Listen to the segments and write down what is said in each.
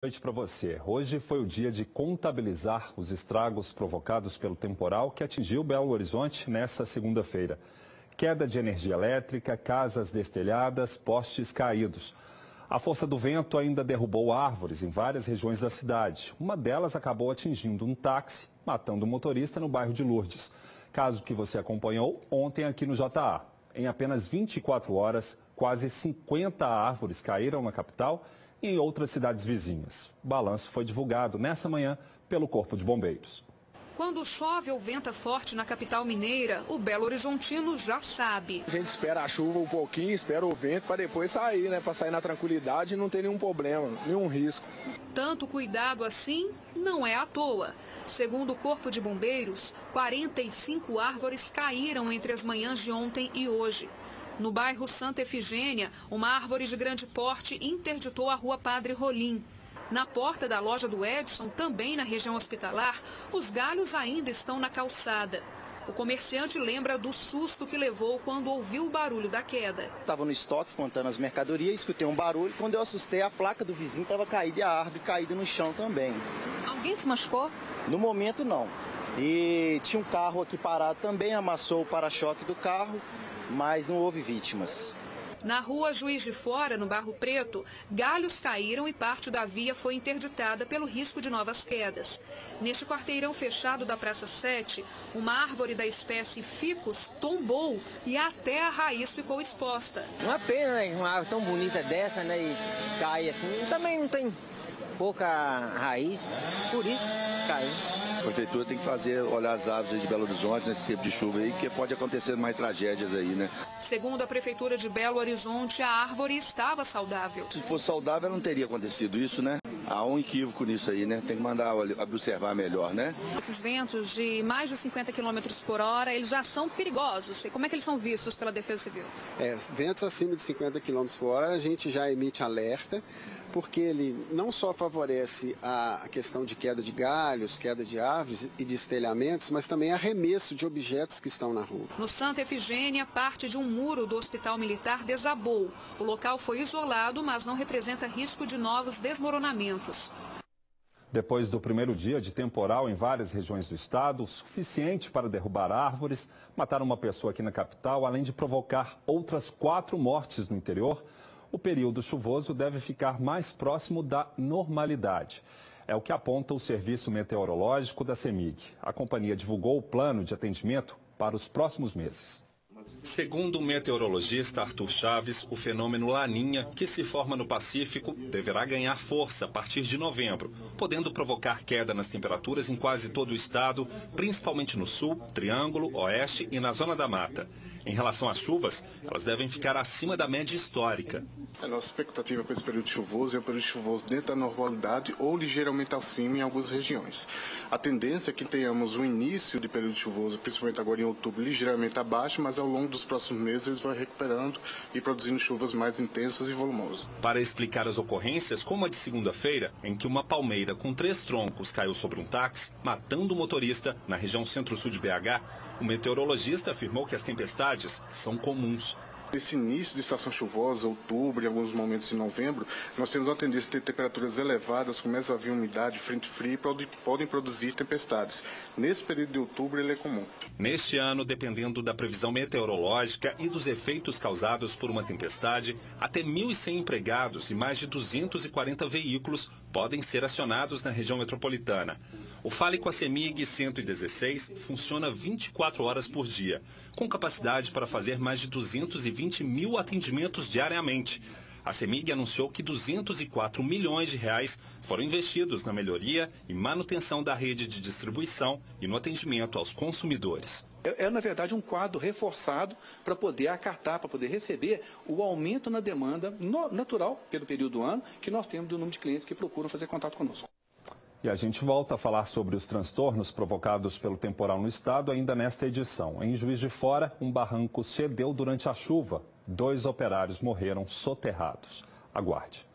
Boa noite para você. Hoje foi o dia de contabilizar os estragos provocados pelo temporal que atingiu Belo Horizonte nesta segunda-feira. Queda de energia elétrica, casas destelhadas, postes caídos. A força do vento ainda derrubou árvores em várias regiões da cidade. Uma delas acabou atingindo um táxi, matando o motorista no bairro de Lourdes. Caso que você acompanhou ontem aqui no JA. Em apenas 24 horas, quase 50 árvores caíram na capital e em outras cidades vizinhas. O balanço foi divulgado nessa manhã pelo Corpo de Bombeiros. Quando chove ou venta forte na capital mineira, o Belo Horizontino já sabe. A gente espera a chuva um pouquinho, espera o vento para depois sair, né? Para sair na tranquilidade e não ter nenhum problema, nenhum risco. Tanto cuidado assim não é à toa. Segundo o Corpo de Bombeiros, 45 árvores caíram entre as manhãs de ontem e hoje. No bairro Santa Efigênia, uma árvore de grande porte interditou a rua Padre Rolim. Na porta da loja do Edson, também na região hospitalar, os galhos ainda estão na calçada. O comerciante lembra do susto que levou quando ouviu o barulho da queda. Estava no estoque contando as mercadorias, escutei um barulho. Quando eu assustei, a placa do vizinho estava caída e a árvore caída no chão também. Alguém se machucou? No momento, não. E tinha um carro aqui parado, também amassou o para-choque do carro, mas não houve vítimas. Na rua Juiz de Fora, no Barro Preto, galhos caíram e parte da via foi interditada pelo risco de novas quedas. Neste quarteirão fechado da Praça 7, uma árvore da espécie ficus tombou e até a raiz ficou exposta. Uma pena, né? Uma árvore tão bonita dessa, né? E cai assim. Também não tem pouca raiz, por isso caiu. A prefeitura tem que olhar as árvores de Belo Horizonte nesse tempo de chuva aí, que pode acontecer mais tragédias aí, né? Segundo a Prefeitura de Belo Horizonte, a árvore estava saudável. Se fosse saudável, não teria acontecido isso, né? Há um equívoco nisso aí, né? Tem que mandar observar melhor, né? Esses ventos de mais de 50 km por hora, eles já são perigosos. E como é que eles são vistos pela Defesa Civil? Ventos acima de 50 km por hora, a gente já emite alerta, porque ele não só favorece a questão de queda de galhos, queda de árvores e de estelhamentos, mas também arremesso de objetos que estão na rua. No Santa Efigênia, parte de um muro do Hospital Militar desabou. O local foi isolado, mas não representa risco de novos desmoronamentos. Depois do primeiro dia de temporal em várias regiões do estado, o suficiente para derrubar árvores, matar uma pessoa aqui na capital, além de provocar outras 4 mortes no interior, o período chuvoso deve ficar mais próximo da normalidade. É o que aponta o Serviço Meteorológico da CEMIG. A companhia divulgou o plano de atendimento para os próximos meses. Segundo o meteorologista Arthur Chaves, o fenômeno Laninha, que se forma no Pacífico, deverá ganhar força a partir de novembro, podendo provocar queda nas temperaturas em quase todo o estado, principalmente no sul, Triângulo, Oeste e na Zona da Mata. Em relação às chuvas, elas devem ficar acima da média histórica. A nossa expectativa para esse período chuvoso é um período chuvoso dentro da normalidade ou ligeiramente acima em algumas regiões. A tendência é que tenhamos um início de período chuvoso, principalmente agora em outubro, ligeiramente abaixo, mas ao longo dos próximos meses eles vão recuperando e produzindo chuvas mais intensas e volumosas. Para explicar as ocorrências, como a de segunda-feira, em que uma palmeira com 3 troncos caiu sobre um táxi, matando o motorista na região centro-sul de BH, o meteorologista afirmou que as tempestades são comuns. Nesse início de estação chuvosa, outubro e alguns momentos de novembro, nós temos uma tendência a ter temperaturas elevadas, começa a haver umidade, frente fria e podem produzir tempestades. Nesse período de outubro ele é comum. Neste ano, dependendo da previsão meteorológica e dos efeitos causados por uma tempestade, até 1.100 empregados e mais de 240 veículos podem ser acionados na região metropolitana. O Fale com a CEMIG 116 funciona 24 horas por dia, com capacidade para fazer mais de 220 mil atendimentos diariamente. A CEMIG anunciou que 204 milhões de reais foram investidos na melhoria e manutenção da rede de distribuição e no atendimento aos consumidores. Na verdade, um quadro reforçado para poder acatar, para poder receber o aumento na demanda natural pelo período do ano que nós temos do número de clientes que procuram fazer contato conosco. E a gente volta a falar sobre os transtornos provocados pelo temporal no estado ainda nesta edição. Em Juiz de Fora, um barranco cedeu durante a chuva. 2 operários morreram soterrados. Aguarde.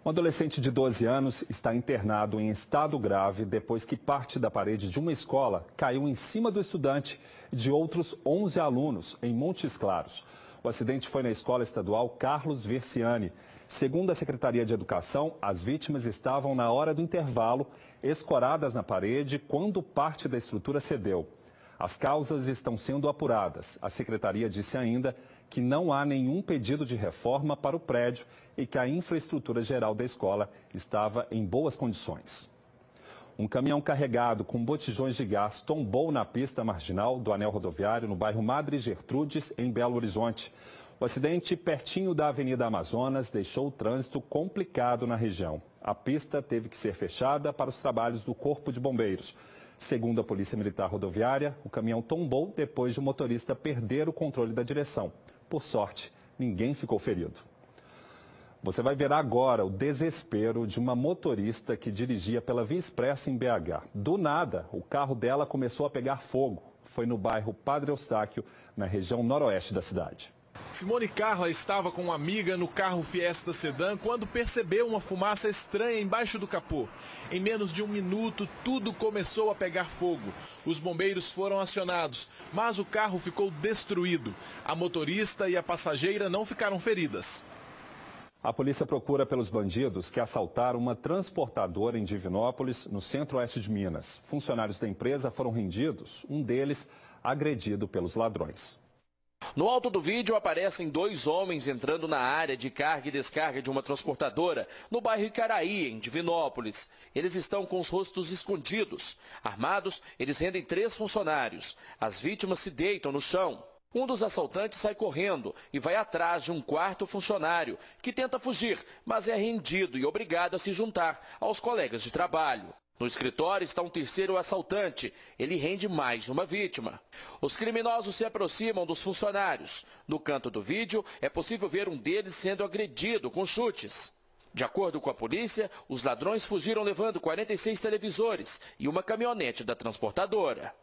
Um adolescente de 12 anos está internado em estado grave depois que parte da parede de uma escola caiu em cima do estudante e de outros 11 alunos em Montes Claros. O acidente foi na escola estadual Carlos Versiani. Segundo a Secretaria de Educação, as vítimas estavam na hora do intervalo, escoradas na parede, quando parte da estrutura cedeu. As causas estão sendo apuradas. A Secretaria disse ainda que não há nenhum pedido de reforma para o prédio e que a infraestrutura geral da escola estava em boas condições. Um caminhão carregado com botijões de gás tombou na pista marginal do anel rodoviário no bairro Madre Gertrudes, em Belo Horizonte. O acidente, pertinho da Avenida Amazonas, deixou o trânsito complicado na região. A pista teve que ser fechada para os trabalhos do Corpo de Bombeiros. Segundo a Polícia Militar Rodoviária, o caminhão tombou depois de o motorista perder o controle da direção. Por sorte, ninguém ficou ferido. Você vai ver agora o desespero de uma motorista que dirigia pela Via Expressa em BH. Do nada, o carro dela começou a pegar fogo. Foi no bairro Padre Eustáquio, na região noroeste da cidade. Simone Carla estava com uma amiga no carro Fiesta Sedan quando percebeu uma fumaça estranha embaixo do capô. Em menos de um minuto, tudo começou a pegar fogo. Os bombeiros foram acionados, mas o carro ficou destruído. A motorista e a passageira não ficaram feridas. A polícia procura pelos bandidos que assaltaram uma transportadora em Divinópolis, no centro-oeste de Minas. Funcionários da empresa foram rendidos, um deles agredido pelos ladrões. No alto do vídeo aparecem dois homens entrando na área de carga e descarga de uma transportadora no bairro Icaraí, em Divinópolis. Eles estão com os rostos escondidos. Armados, eles rendem 3 funcionários. As vítimas se deitam no chão. Um dos assaltantes sai correndo e vai atrás de um 4º funcionário, que tenta fugir, mas é rendido e obrigado a se juntar aos colegas de trabalho. No escritório está um 3º assaltante. Ele rende mais uma vítima. Os criminosos se aproximam dos funcionários. No canto do vídeo, é possível ver um deles sendo agredido com chutes. De acordo com a polícia, os ladrões fugiram levando 46 televisores e uma caminhonete da transportadora.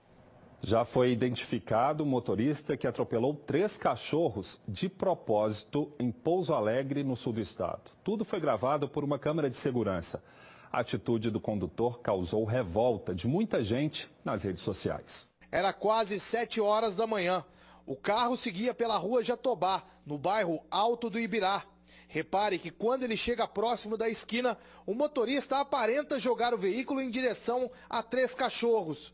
Já foi identificado o motorista que atropelou 3 cachorros de propósito em Pouso Alegre, no sul do estado. Tudo foi gravado por uma câmera de segurança. A atitude do condutor causou revolta de muita gente nas redes sociais. Era quase 7 horas da manhã. O carro seguia pela rua Jatobá, no bairro Alto do Ibirá. Repare que quando ele chega próximo da esquina, o motorista aparenta jogar o veículo em direção a 3 cachorros.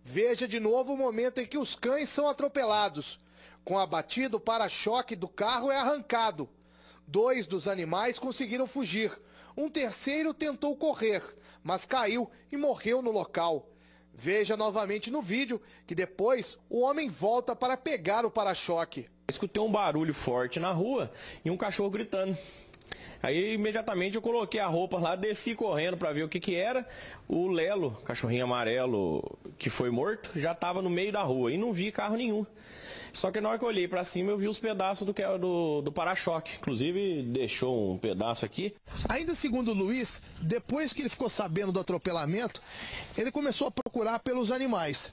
Veja de novo o momento em que os cães são atropelados. Com a batida, o para-choque do carro é arrancado. 2 dos animais conseguiram fugir. Um 3º tentou correr, mas caiu e morreu no local. Veja novamente no vídeo que depois o homem volta para pegar o para-choque. Escutei um barulho forte na rua e um cachorro gritando. Aí imediatamente eu coloquei a roupa lá, desci correndo para ver o que era. O Lelo, cachorrinho amarelo que foi morto, já estava no meio da rua e não vi carro nenhum. Só que na hora que eu olhei para cima eu vi os pedaços do para-choque. Inclusive deixou um pedaço aqui. Ainda segundo o Luiz, depois que ele ficou sabendo do atropelamento, ele começou a procurar pelos animais.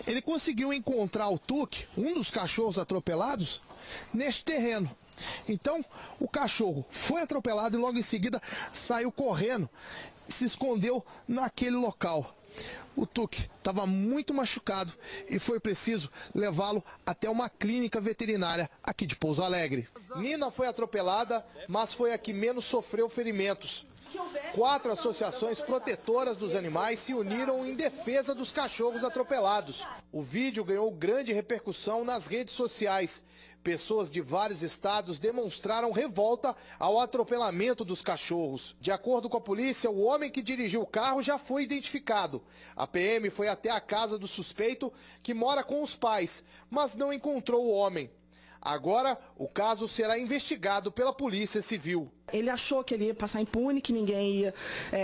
Ele conseguiu encontrar o Tuque, um dos cachorros atropelados, neste terreno. Então, o cachorro foi atropelado e logo em seguida saiu correndo e se escondeu naquele local. O Tuque estava muito machucado e foi preciso levá-lo até uma clínica veterinária aqui de Pouso Alegre. Nina foi atropelada, mas foi a que menos sofreu ferimentos. 4 associações protetoras dos animais se uniram em defesa dos cachorros atropelados. O vídeo ganhou grande repercussão nas redes sociais. Pessoas de vários estados demonstraram revolta ao atropelamento dos cachorros. De acordo com a polícia, o homem que dirigiu o carro já foi identificado. A PM foi até a casa do suspeito, que mora com os pais, mas não encontrou o homem. Agora, o caso será investigado pela Polícia Civil. Ele achou que ele ia passar impune, que ninguém ia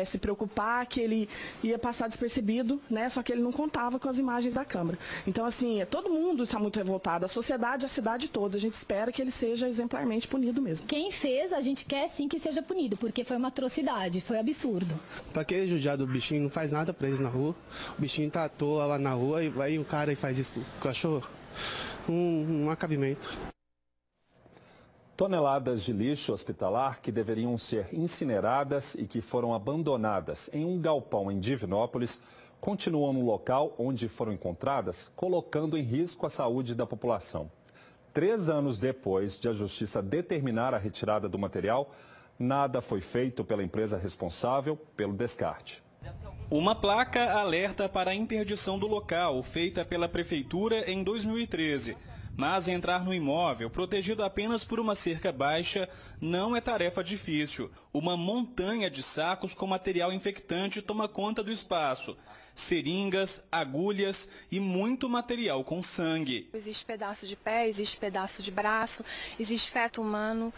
se preocupar, que ele ia passar despercebido, né? Só que ele não contava com as imagens da câmera. Então, assim, todo mundo está muito revoltado, a sociedade, a cidade toda. A gente espera que ele seja exemplarmente punido mesmo. Quem fez, a gente quer sim que seja punido, porque foi uma atrocidade, foi absurdo. Pra que judiar do bichinho? Não faz nada pra eles na rua. O bichinho tá à toa lá na rua e vai o cara e faz isso com o cachorro. Um acabamento. Toneladas de lixo hospitalar que deveriam ser incineradas e que foram abandonadas em um galpão em Divinópolis continuam no local onde foram encontradas, colocando em risco a saúde da população. 3 anos depois de a Justiça determinar a retirada do material, Nada foi feito pela empresa responsável pelo descarte. Uma placa alerta para a interdição do local, feita pela Prefeitura em 2013. Mas entrar no imóvel, protegido apenas por uma cerca baixa, não é tarefa difícil. Uma montanha de sacos com material infectante toma conta do espaço. Seringas, agulhas e muito material com sangue. Existe pedaço de pé, existe pedaço de braço, existe feto humano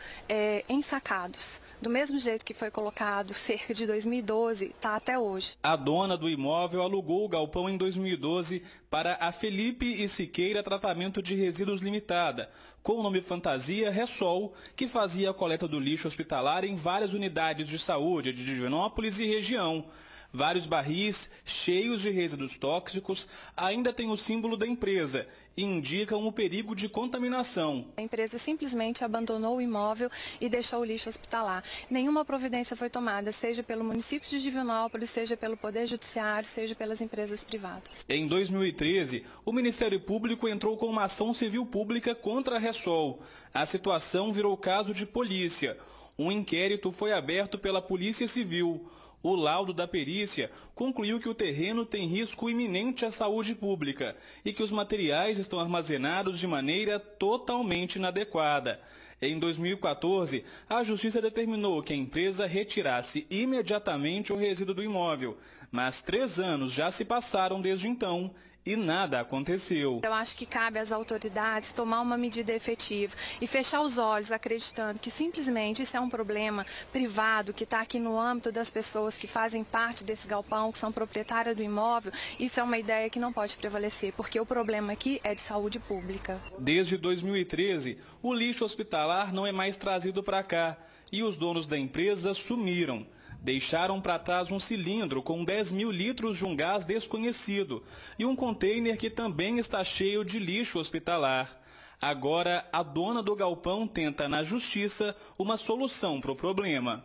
ensacados. Do mesmo jeito que foi colocado cerca de 2012, está até hoje. A dona do imóvel alugou o galpão em 2012 para a Felipe e Siqueira Tratamento de Resíduos Limitada, com o nome fantasia Ressol, que fazia a coleta do lixo hospitalar em várias unidades de saúde de Divinópolis e região. Vários barris cheios de resíduos tóxicos ainda têm o símbolo da empresa e indicam o perigo de contaminação. A empresa simplesmente abandonou o imóvel e deixou o lixo hospitalar. Nenhuma providência foi tomada, seja pelo município de Divinópolis, seja pelo Poder Judiciário, seja pelas empresas privadas. Em 2013, o Ministério Público entrou com uma ação civil pública contra a Ressol. A situação virou caso de polícia. Um inquérito foi aberto pela Polícia Civil. O laudo da perícia concluiu que o terreno tem risco iminente à saúde pública e que os materiais estão armazenados de maneira totalmente inadequada. Em 2014, a Justiça determinou que a empresa retirasse imediatamente o resíduo do imóvel, mas 3 anos já se passaram desde então e nada aconteceu. Eu acho que cabe às autoridades tomar uma medida efetiva e fechar os olhos acreditando que simplesmente isso é um problema privado que está aqui no âmbito das pessoas que fazem parte desse galpão, que são proprietárias do imóvel. Isso é uma ideia que não pode prevalecer, porque o problema aqui é de saúde pública. Desde 2013, o lixo hospitalar não é mais trazido para cá e os donos da empresa sumiram. Deixaram para trás um cilindro com 10.000 litros de um gás desconhecido e um container que também está cheio de lixo hospitalar. Agora, a dona do galpão tenta na justiça uma solução para o problema.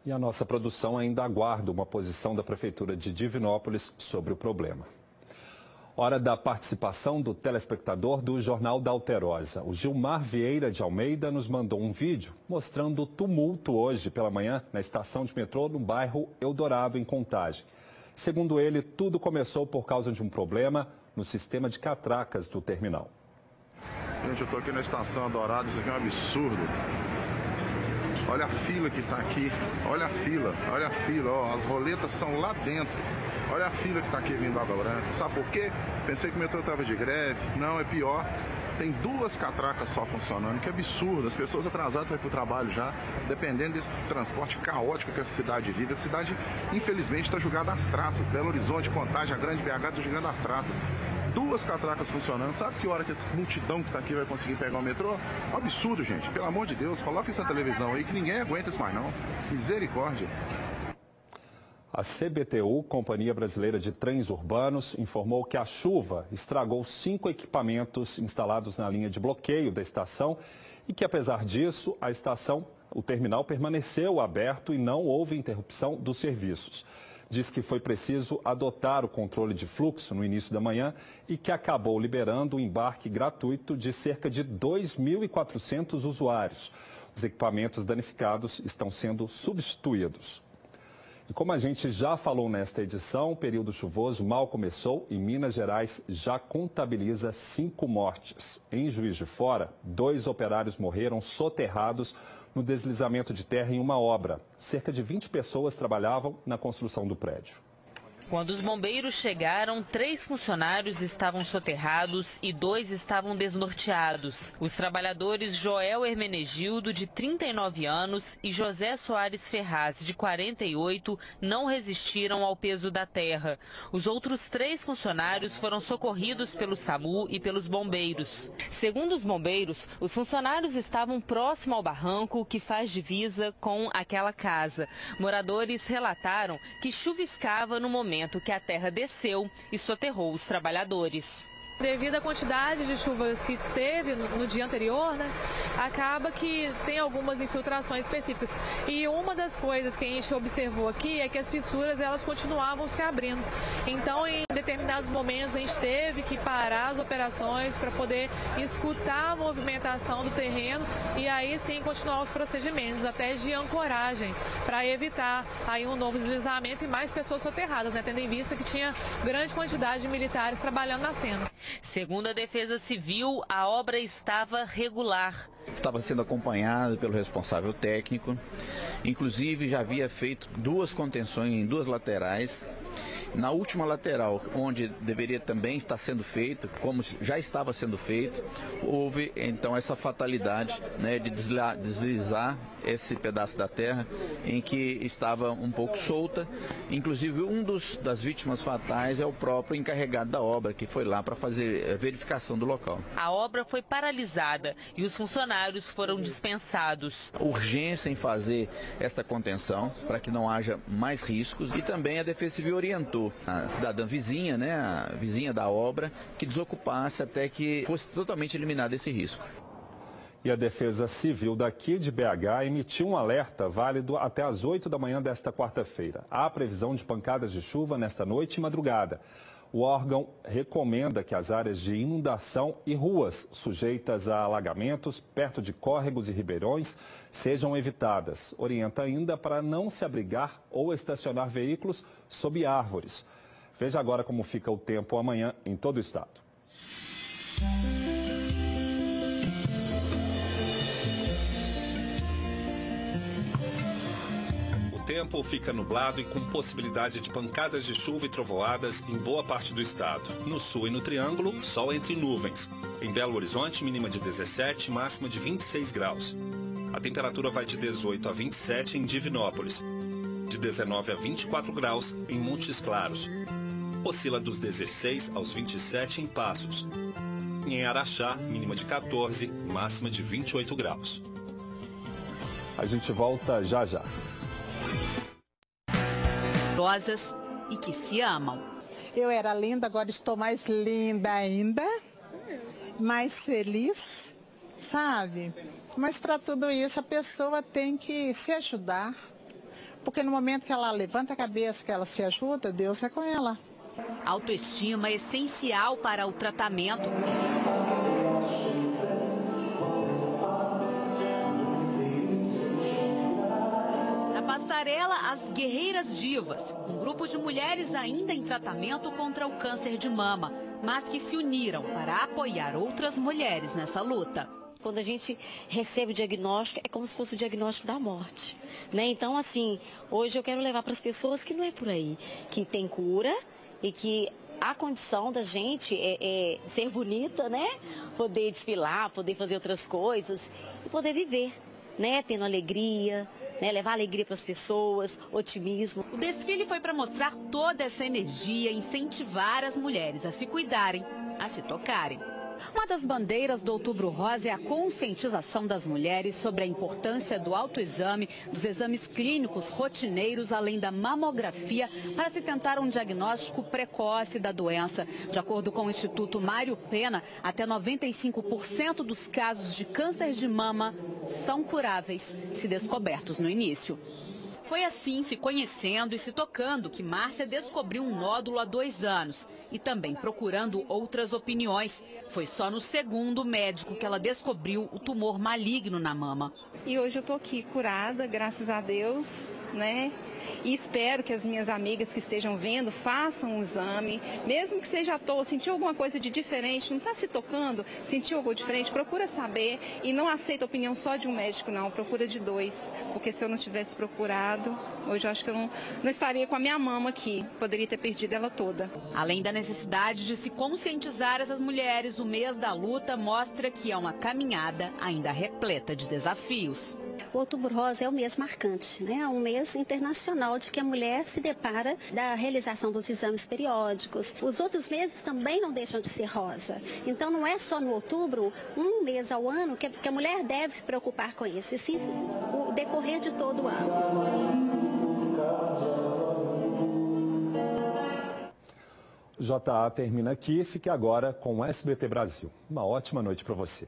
E a nossa produção ainda aguarda uma posição da Prefeitura de Divinópolis sobre o problema. Hora da participação do telespectador do Jornal da Alterosa. O Gilmar Vieira de Almeida nos mandou um vídeo mostrando o tumulto hoje pela manhã na estação de metrô no bairro Eldorado, em Contagem. Segundo ele, tudo começou por causa de um problema no sistema de catracas do terminal. Gente, eu estou aqui na estação Eldorado, isso aqui é um absurdo. Olha a fila que está aqui, olha a fila, ó, as roletas são lá dentro. Olha a fila que está aqui vindo Água Branca. Sabe por quê? Pensei que o metrô estava de greve. Não, é pior. Tem 2 catracas só funcionando. Que absurdo. As pessoas atrasadas vão para o trabalho já, dependendo desse transporte caótico que a cidade vive. A cidade, infelizmente, está jogada às traças. Belo Horizonte, Contagem, a Grande BH está jogando às traças. 2 catracas funcionando. Sabe que hora que essa multidão que está aqui vai conseguir pegar o metrô? Absurdo, gente. Pelo amor de Deus, coloca essa televisão aí que ninguém aguenta isso mais não. Misericórdia. A CBTU, Companhia Brasileira de Trens Urbanos, informou que a chuva estragou 5 equipamentos instalados na linha de bloqueio da estação e que, apesar disso, o terminal permaneceu aberto e não houve interrupção dos serviços. Diz que foi preciso adotar o controle de fluxo no início da manhã e que acabou liberando o embarque gratuito de cerca de 2.400 usuários. Os equipamentos danificados estão sendo substituídos. E como a gente já falou nesta edição, o período chuvoso mal começou e Minas Gerais já contabiliza 5 mortes. Em Juiz de Fora, 2 operários morreram soterrados no deslizamento de terra em uma obra. Cerca de 20 pessoas trabalhavam na construção do prédio. Quando os bombeiros chegaram, 3 funcionários estavam soterrados e 2 estavam desnorteados. Os trabalhadores Joel Hermenegildo, de 39 anos, e José Soares Ferraz, de 48, não resistiram ao peso da terra. Os outros 3 funcionários foram socorridos pelo SAMU e pelos bombeiros. Segundo os bombeiros, os funcionários estavam próximo ao barranco que faz divisa com aquela casa. Moradores relataram que chuviscava no momento que a terra desceu e soterrou os trabalhadores. Devido à quantidade de chuvas que teve no dia anterior, né, acaba que tem algumas infiltrações específicas. E uma das coisas que a gente observou aqui é que as fissuras elas continuavam se abrindo. Então, em determinados momentos, a gente teve que parar as operações para poder escutar a movimentação do terreno e aí sim continuar os procedimentos, até de ancoragem, para evitar aí um novo deslizamento e mais pessoas soterradas, né, tendo em vista que tinha grande quantidade de militares trabalhando na cena. Segundo a Defesa Civil, a obra estava regular. Estava sendo acompanhado pelo responsável técnico, inclusive já havia feito 2 contenções em 2 laterais. Na última lateral, onde deveria também estar sendo feito, como já estava sendo feito, houve então essa fatalidade, né, de deslizar esse pedaço da terra em que estava um pouco solta. Inclusive das vítimas fatais é o próprio encarregado da obra, que foi lá para fazer a verificação do local. A obra foi paralisada e os funcionários foram dispensados. Urgência em fazer esta contenção para que não haja mais riscos, e também a Defesa Civil orientou a cidadã vizinha, né, a vizinha da obra, que desocupasse até que fosse totalmente eliminado esse risco. E a Defesa Civil daqui de BH emitiu um alerta válido até às 8 da manhã desta quarta-feira. Há previsão de pancadas de chuva nesta noite e madrugada. O órgão recomenda que as áreas de inundação e ruas sujeitas a alagamentos perto de córregos e ribeirões sejam evitadas. Orienta ainda para não se abrigar ou estacionar veículos sob árvores. Veja agora como fica o tempo amanhã em todo o estado. O tempo fica nublado e com possibilidade de pancadas de chuva e trovoadas em boa parte do estado. No sul e no Triângulo, sol entre nuvens. Em Belo Horizonte, mínima de 17, máxima de 26 graus. A temperatura vai de 18 a 27 em Divinópolis, de 19 a 24 graus em Montes Claros. Oscila dos 16 aos 27 em Passos. Em Araxá, mínima de 14, máxima de 28 graus. A gente volta já já. Rosas e que se amam. Eu era linda, agora estou mais linda ainda, mais feliz, sabe? Mas para tudo isso a pessoa tem que se ajudar, porque no momento que ela levanta a cabeça, que ela se ajuda, Deus é com ela. Autoestima é essencial para o tratamento. Passarela As Guerreiras Divas, um grupo de mulheres ainda em tratamento contra o câncer de mama, mas que se uniram para apoiar outras mulheres nessa luta. Quando a gente recebe o diagnóstico, é como se fosse o diagnóstico da morte, né? Então, assim, hoje eu quero levar para as pessoas que não é por aí, que tem cura e que a condição da gente é ser bonita, né? Poder desfilar, poder fazer outras coisas e poder viver, né? Tendo alegria, né, levar alegria para as pessoas, otimismo. O desfile foi para mostrar toda essa energia, incentivar as mulheres a se cuidarem, a se tocarem. Uma das bandeiras do Outubro Rosa é a conscientização das mulheres sobre a importância do autoexame, dos exames clínicos rotineiros, além da mamografia, para se tentar um diagnóstico precoce da doença. De acordo com o Instituto Mário Pena, até 95% dos casos de câncer de mama são curáveis, se descobertos no início. Foi assim, se conhecendo e se tocando, que Márcia descobriu um nódulo há 2 anos e também procurando outras opiniões. Foi só no segundo médico que ela descobriu o tumor maligno na mama. E hoje eu estou aqui curada, graças a Deus, né? E espero que as minhas amigas que estejam vendo façam um exame, mesmo que seja à toa, sentiu alguma coisa de diferente, não está se tocando, sentiu algo diferente, procura saber e não aceita a opinião só de um médico, não, procura de 2, porque se eu não tivesse procurado, hoje eu acho que eu não estaria com a minha mama aqui, poderia ter perdido ela toda. Além da necessidade de se conscientizar essas mulheres, o mês da luta mostra que é uma caminhada ainda repleta de desafios. O Outubro Rosa é um mês marcante, né? É um mês internacional de que a mulher se depara da realização dos exames periódicos. Os outros meses também não deixam de ser rosa. Então não é só no outubro, um mês ao ano, que a mulher deve se preocupar com isso, e sim o decorrer de todo o ano. JA termina aqui, fique agora com o SBT Brasil. Uma ótima noite para você.